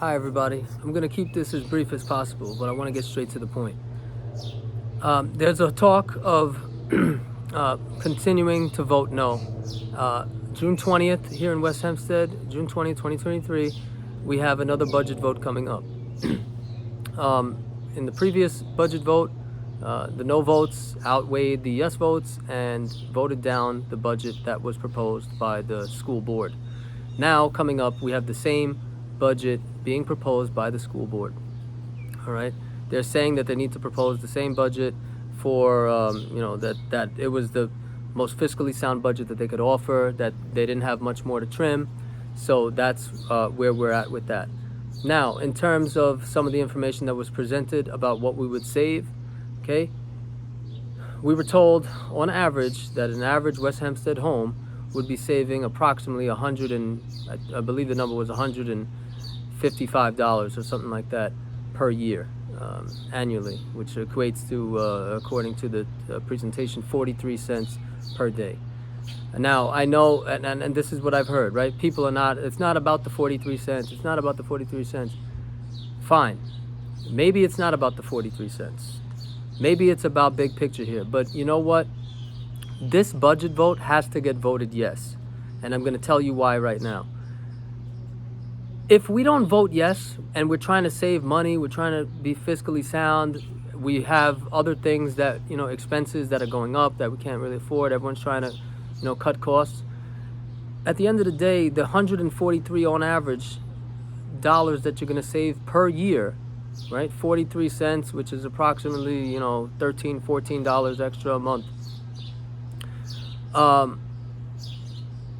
Hi everybody. I'm going to keep this as brief as possible, but I want to get straight to the point. There's a talk of continuing to vote no. June 20th here in West Hempstead, June 20th, 2023, we have another budget vote coming up. In the previous budget vote, the no votes outweighed the yes votes and voted down the budget that was proposed by the school board. Now, coming up, we have the same budget being proposed by the school board. All right, they're saying that they need to propose the same budget for that it was the most fiscally sound budget that they could offer, that they didn't have much more to trim. So that's where we're at with that. Now, in terms of some of the information that was presented about what we would save, okay, we were told on average that an average West Hempstead home would be saving approximately I believe the number was $155 or something like that per year, annually, which equates to, according to the presentation, 43 cents per day. Now, I know, and this is what I've heard, right? People are not, it's not about the 43 cents. It's not about the 43 cents. Fine. Maybe it's not about the 43 cents. Maybe it's about big picture here. But you know what? This budget vote has to get voted yes. And I'm going to tell you why right now. If we don't vote yes, and we're trying to save money, we're trying to be fiscally sound, we have other things that, expenses that are going up that we can't really afford, everyone's trying to, cut costs. At the end of the day, the 143 on average dollars that you're going to save per year, right? 43 cents, which is approximately, $13, $14 extra a month.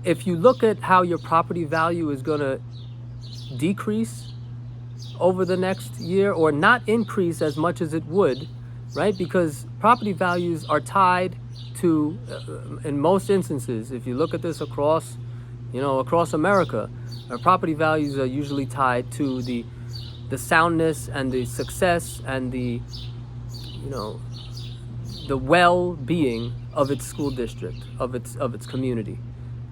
If you look at how your property value is going to decrease over the next year, or not increase as much as it would, right? Because property values are tied to, in most instances, if you look at this across America, property values are usually tied to the soundness and the success and the well-being of its school district, of its community.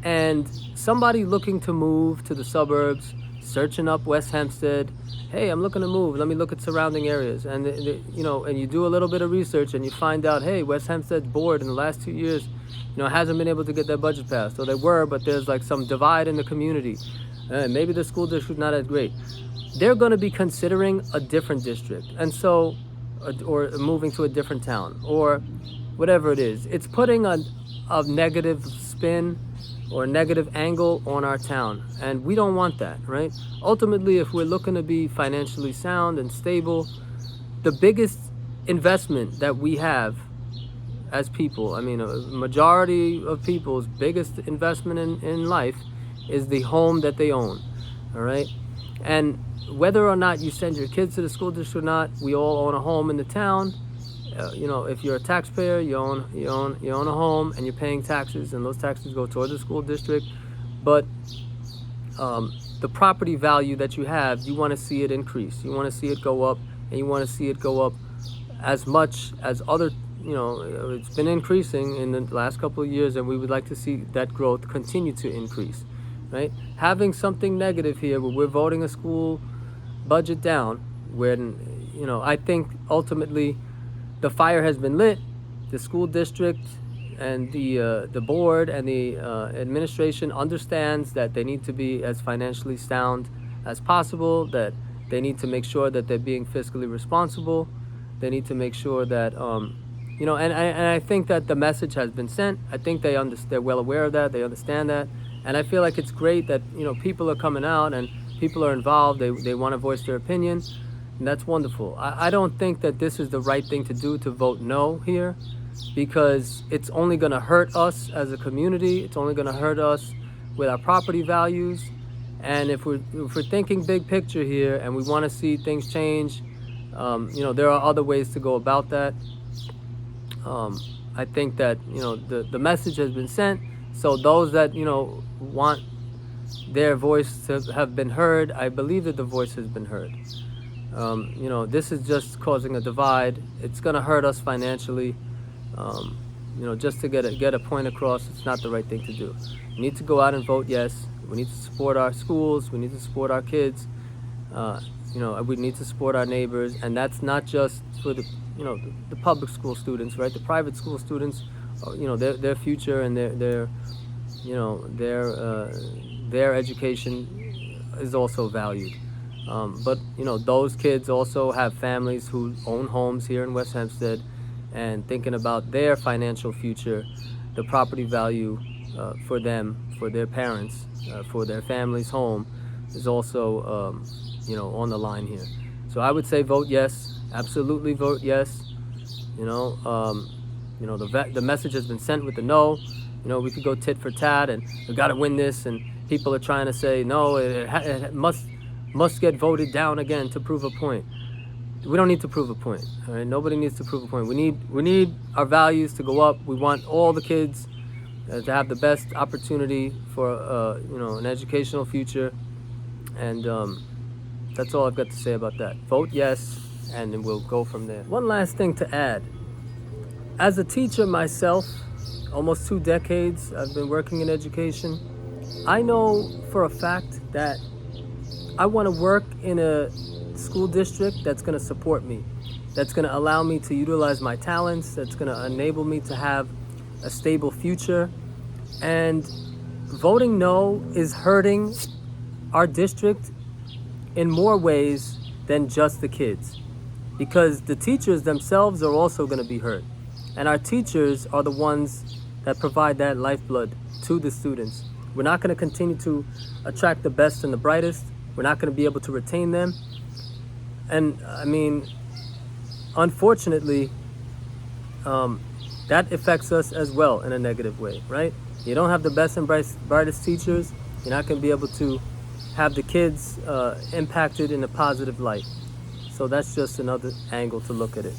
And somebody looking to move to the suburbs, searching up West Hempstead, hey, I'm looking to move, let me look at surrounding areas, and and you do a little bit of research and you find out, hey, West Hempstead's board in the last 2 years hasn't been able to get their budget passed. So they were, but there's like some divide in the community, maybe the school district's not as great. They're going to be considering a different district, and so or moving to a different town, or whatever it is. It's putting a negative spin or a negative angle on our town, and we don't want that, right? Ultimately, if we're looking to be financially sound and stable, the biggest investment that we have as people, a majority of people's biggest investment in life is the home that they own, all right? And whether or not you send your kids to the school district or not, we all own a home in the town. If you're a taxpayer, you own a home and you're paying taxes, and those taxes go toward the school district. But the property value that you have, you want to see it increase. You want to see it go up, and you want to see it go up as much as other. It's been increasing in the last couple of years, and we would like to see that growth continue to increase. Right? Having something negative here, where we're voting a school budget down, when I think ultimately the fire has been lit. The school district and the board and the administration understands that they need to be as financially sound as possible, that they need to make sure that they're being fiscally responsible. They need to make sure that and I think that the message has been sent. I think they're well aware of that. They understand that. And I feel like it's great that people are coming out and people are involved. They want to voice their opinion, and that's wonderful. I don't think that this is the right thing to do, to vote no here, because it's only going to hurt us as a community. It's only going to hurt us with our property values. And if we're thinking big picture here and we want to see things change, there are other ways to go about that. I think that the message has been sent. So those that want their voice to have been heard, I believe that the voice has been heard. This is just causing a divide. It's going to hurt us financially. Just to get a point across, it's not the right thing to do. We need to go out and vote yes. We need to support our schools. We need to support our kids. Uh, we need to support our neighbors, and that's not just for the public school students, right? The private school students, their future and you know, their uh, their education is also valued. But those kids also have families who own homes here in West Hempstead, and thinking about their financial future, the property value for them, for their parents, for their family's home, is also on the line here. So I would say vote yes, absolutely vote yes. You know, um, the message has been sent with the no. We could go tit for tat, and we got to win this, and people are trying to say no, it must get voted down again to prove a point. We don't need to prove a point. All right, nobody needs to prove a point. We need our values to go up. We want all the kids to have the best opportunity for an educational future, and that's all I've got to say about that. Vote yes, and then we'll go from there. One last thing to add. As a teacher myself, almost 2 decades I've been working in education. I know for a fact that I want to work in a school district that's going to support me, that's going to allow me to utilize my talents, that's going to enable me to have a stable future. And voting no is hurting our district in more ways than just the kids, because the teachers themselves are also going to be hurt. And our teachers are the ones that provide that lifeblood to the students. We're not going to continue to attract the best and the brightest. We're not going to be able to retain them. And I mean, unfortunately, that affects us as well in a negative way, right? You don't have the best and brightest teachers, you're not going to be able to have the kids impacted in a positive light. So that's just another angle to look at it.